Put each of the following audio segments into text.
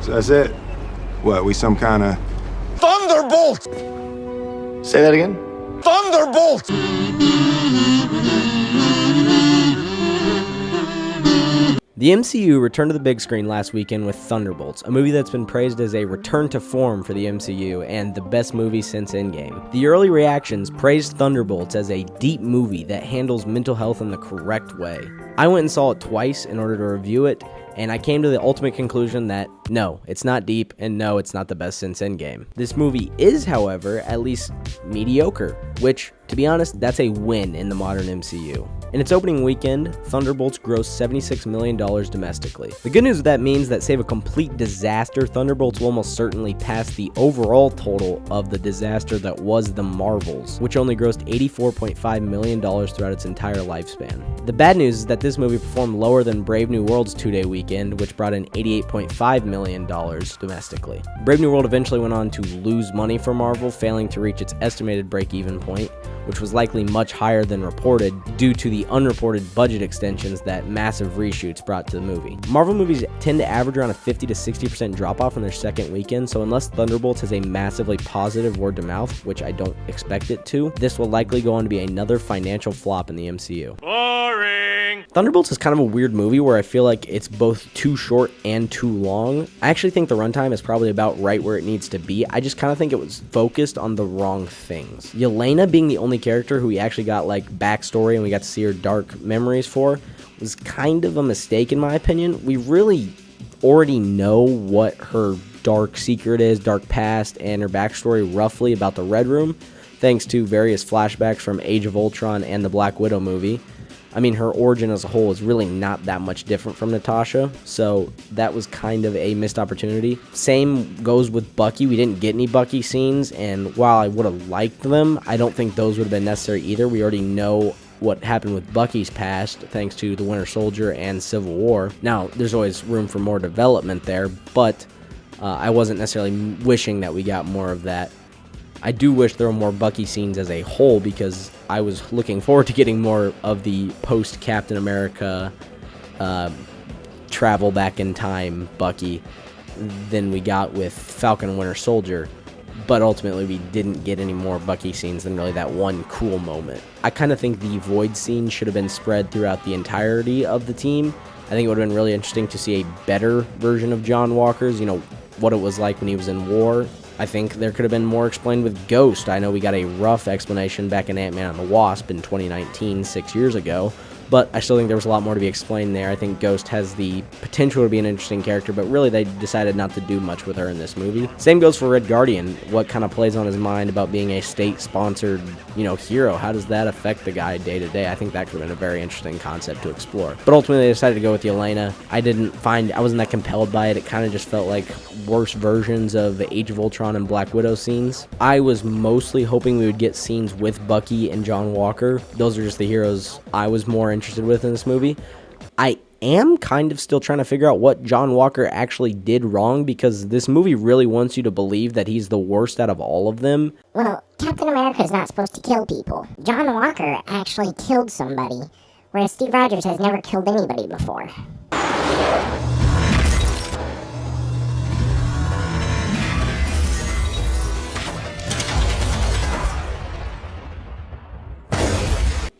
So that's it? What, we some kind of... Thunderbolts! Say that again? Thunderbolts! The MCU returned to the big screen last weekend with Thunderbolts, a movie that's been praised as a return to form for the MCU and the best movie since Endgame. The early reactions praised Thunderbolts as a deep movie that handles mental health in the correct way. I went and saw it twice in order to review it, and I came to the ultimate conclusion that no, it's not deep, and no, it's not the best since Endgame. This movie is, however, at least mediocre, which, to be honest, that's a win in the modern MCU. In its opening weekend, Thunderbolts grossed $76 million domestically. The good news of that means that save a complete disaster, Thunderbolts will almost certainly pass the overall total of the disaster that was The Marvels, which only grossed $84.5 million throughout its entire lifespan. The bad news is that this movie performed lower than Brave New World's two-day weekend, which brought in $88.5 million domestically. Brave New World eventually went on to lose money for Marvel, failing to reach its estimated break-even point, which was likely much higher than reported due to the unreported budget extensions that massive reshoots brought to the movie. Marvel movies tend to average around a 50 to 60% drop-off in their second weekend, so unless Thunderbolts has a massively positive word-of-mouth, which I don't expect it to, this will likely go on to be another financial flop in the MCU. Boring! Thunderbolts is kind of a weird movie where I feel like it's both too short and too long. I actually think the runtime is probably about right where it needs to be. I just kind of think it was focused on the wrong things. Yelena being the only character who we actually got like backstory and we got to see her dark memories for was kind of a mistake in my opinion. We really already know what her dark secret is, dark past, and her backstory roughly about the Red Room, thanks to various flashbacks from Age of Ultron and the Black Widow movie. I mean, her origin as a whole is really not that much different from Natasha, so that was kind of a missed opportunity. Same goes with Bucky. We didn't get any Bucky scenes, and while I would have liked them, I don't think those would have been necessary either. We already know what happened with Bucky's past, thanks to the Winter Soldier and Civil War. Now, there's always room for more development there, but I wasn't necessarily wishing that we got more of that. I do wish there were more Bucky scenes as a whole because I was looking forward to getting more of the post-Captain America travel back in time Bucky than we got with Falcon and Winter Soldier. But ultimately, we didn't get any more Bucky scenes than really that one cool moment. I kind of think the Void scene should have been spread throughout the entirety of the team. I think it would have been really interesting to see a better version of John Walker's, what it was like when he was in war. I think there could have been more explained with Ghost. I know we got a rough explanation back in Ant-Man and the Wasp in 2019, 6 years ago, but I still think there was a lot more to be explained there. I think Ghost has the potential to be an interesting character, but really they decided not to do much with her in this movie. Same goes for Red Guardian. What kind of plays on his mind about being a state-sponsored, hero? How does that affect the guy day to day? I think that could have been a very interesting concept to explore. But ultimately they decided to go with Yelena. I wasn't that compelled by it. It kind of just felt like worse versions of Age of Ultron and Black Widow scenes. I was mostly hoping we would get scenes with Bucky and John Walker. Those are just the heroes I was more interested with in this movie. I am kind of still trying to figure out what John Walker actually did wrong because this movie really wants you to believe that he's the worst out of all of them. Well, Captain America's not supposed to kill people. John Walker actually killed somebody, whereas Steve Rogers has never killed anybody before.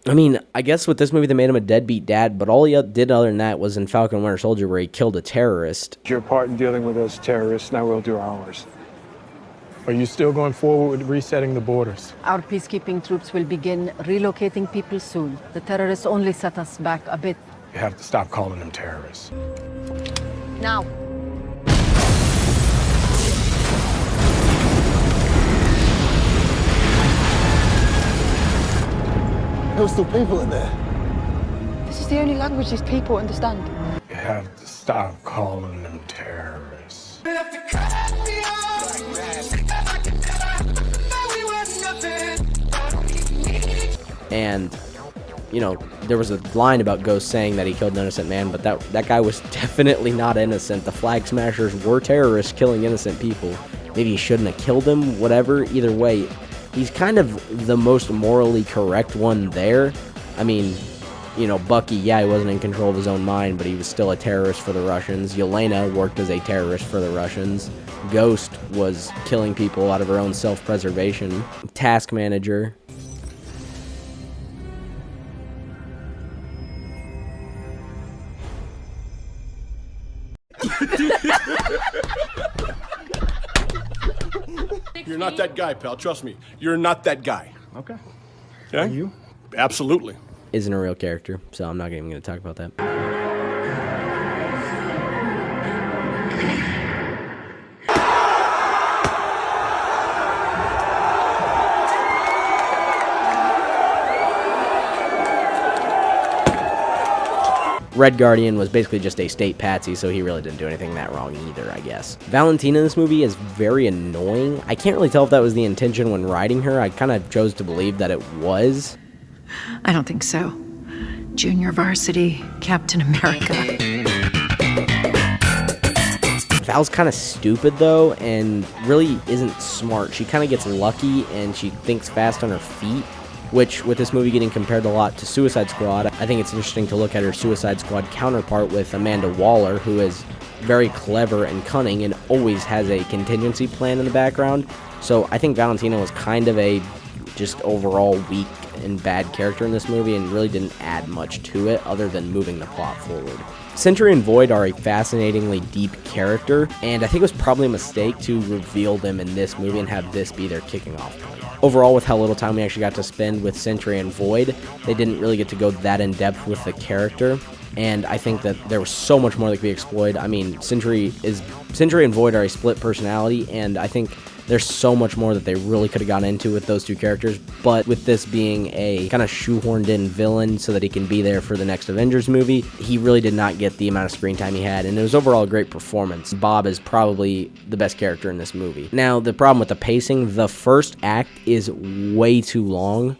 I mean, I guess with this movie they made him a deadbeat dad, but all he did other than that was in Falcon and Winter Soldier where he killed a terrorist. Your part in dealing with those terrorists, now we'll do ours. Are you still going forward with resetting the borders? Our peacekeeping troops will begin relocating people soon. The terrorists only set us back a bit. You have to stop calling them terrorists. Now. There were still people in there. This is the only language these people understand. You have to stop calling them terrorists. And, there was a line about Ghost saying that he killed an innocent man, but that guy was definitely not innocent. The Flag Smashers were terrorists killing innocent people. Maybe he shouldn't have killed them, whatever. Either way, he's kind of the most morally correct one there. I mean, Bucky, yeah, he wasn't in control of his own mind, but he was still a terrorist for the Russians. Yelena worked as a terrorist for the Russians. Ghost was killing people out of her own self-preservation. Task Manager. You're not that guy, pal. Trust me. You're not that guy. Okay. Okay? Are you? Absolutely. Isn't a real character, so I'm not even going to talk about that. Red Guardian was basically just a state patsy, so he really didn't do anything that wrong either, I guess. Valentina in this movie is very annoying. I can't really tell if that was the intention when writing her. I kind of chose to believe that it was. I don't think so. Junior varsity, Captain America. Val's kind of stupid, though, and really isn't smart. She kind of gets lucky, and she thinks fast on her feet, which, with this movie getting compared a lot to Suicide Squad, I think it's interesting to look at her Suicide Squad counterpart with Amanda Waller, who is very clever and cunning and always has a contingency plan in the background. So I think Valentina was kind of a just overall weak and bad character in this movie and really didn't add much to it other than moving the plot forward. Sentry and Void are a fascinatingly deep character, and I think it was probably a mistake to reveal them in this movie and have this be their kicking off point. Overall, with how little time we actually got to spend with Sentry and Void, they didn't really get to go that in depth with the character, and I think that there was so much more that could be explored. I mean, Sentry and Void are a split personality, and I think there's so much more that they really could have gone into with those two characters, but with this being a kind of shoehorned in villain so that he can be there for the next Avengers movie, he really did not get the amount of screen time he had, and it was overall a great performance. Bob is probably the best character in this movie. Now, the problem with the pacing, the first act is way too long.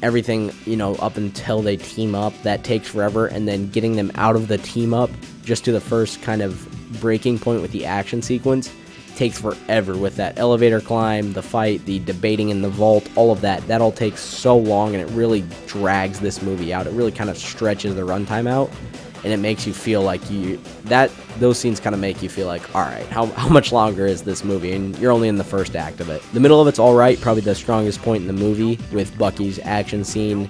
Everything, up until they team up, that takes forever, and then getting them out of the team up just to the first kind of breaking point with the action sequence takes forever with that elevator climb, the fight, the debating in the vault, all of that. That all takes so long, and it really drags this movie out. It really kind of stretches the runtime out, and it makes you feel like those scenes kind of make you feel like, all right, how much longer is this movie? And you're only in the first act of it. The middle of it's all right, probably the strongest point in the movie with Bucky's action scene,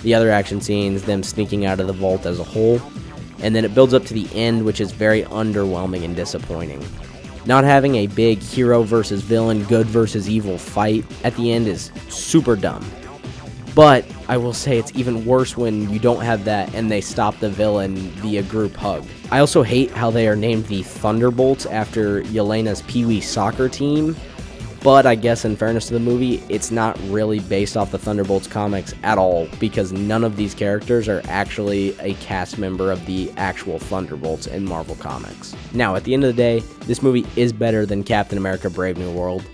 the other action scenes, them sneaking out of the vault as a whole, and then it builds up to the end, which is very underwhelming and disappointing. Not having a big hero versus villain, good versus evil fight at the end is super dumb. But I will say it's even worse when you don't have that and they stop the villain via group hug. I also hate how they are named the Thunderbolts after Yelena's Pee Wee soccer team. But I guess in fairness to the movie, it's not really based off the Thunderbolts comics at all, because none of these characters are actually a cast member of the actual Thunderbolts in Marvel Comics. Now, at the end of the day, this movie is better than Captain America: Brave New World,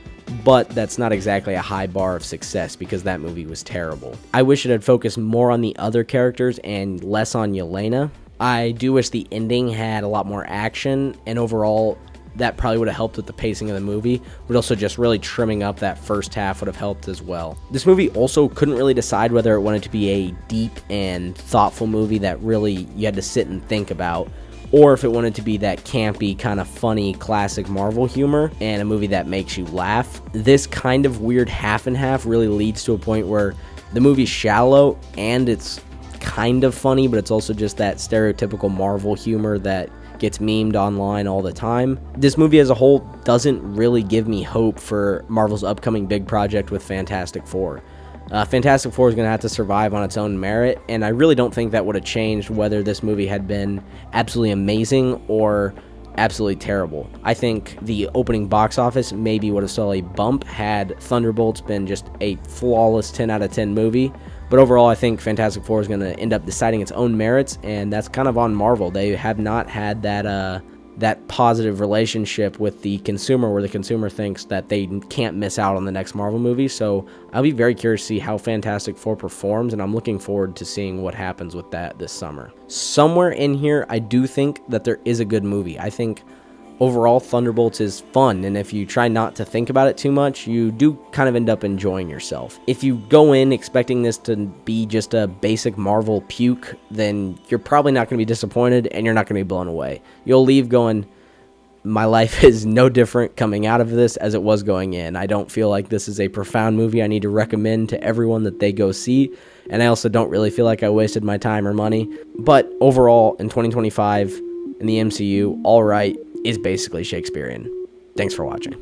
but that's not exactly a high bar of success because that movie was terrible. I wish it had focused more on the other characters and less on Yelena. I do wish the ending had a lot more action, and overall, that probably would have helped with the pacing of the movie, but also just really trimming up that first half would have helped as well. This movie also couldn't really decide whether it wanted to be a deep and thoughtful movie that really you had to sit and think about, or if it wanted to be that campy, kind of funny, classic Marvel humor, and a movie that makes you laugh. This kind of weird half and half really leads to a point where the movie's shallow, and it's kind of funny, but it's also just that stereotypical Marvel humor that gets memed online all the time. This movie as a whole doesn't really give me hope for Marvel's upcoming big project with Fantastic Four. Fantastic Four is going to have to survive on its own merit, and I really don't think that would have changed whether this movie had been absolutely amazing or absolutely terrible. I think the opening box office maybe would have saw a bump had Thunderbolts been just a flawless 10 out of 10 movie. But overall, I think Fantastic Four is going to end up deciding its own merits, and that's kind of on Marvel. They have not had that positive relationship with the consumer where the consumer thinks that they can't miss out on the next Marvel movie. So I'll be very curious to see how Fantastic Four performs, and I'm looking forward to seeing what happens with that this summer. Somewhere in here, I do think that there is a good movie. I think Overall, Thunderbolts is fun, and if you try not to think about it too much, you do kind of end up enjoying yourself. If you go in expecting this to be just a basic Marvel puke, then you're probably not going to be disappointed, and you're not going to be blown away. You'll leave going, my life is no different coming out of this as it was going in. I don't feel like this is a profound movie I need to recommend to everyone that they go see, and I also don't really feel like I wasted my time or money. But overall, in 2025, in the MCU, all right, is basically Shakespearean. Thanks for watching.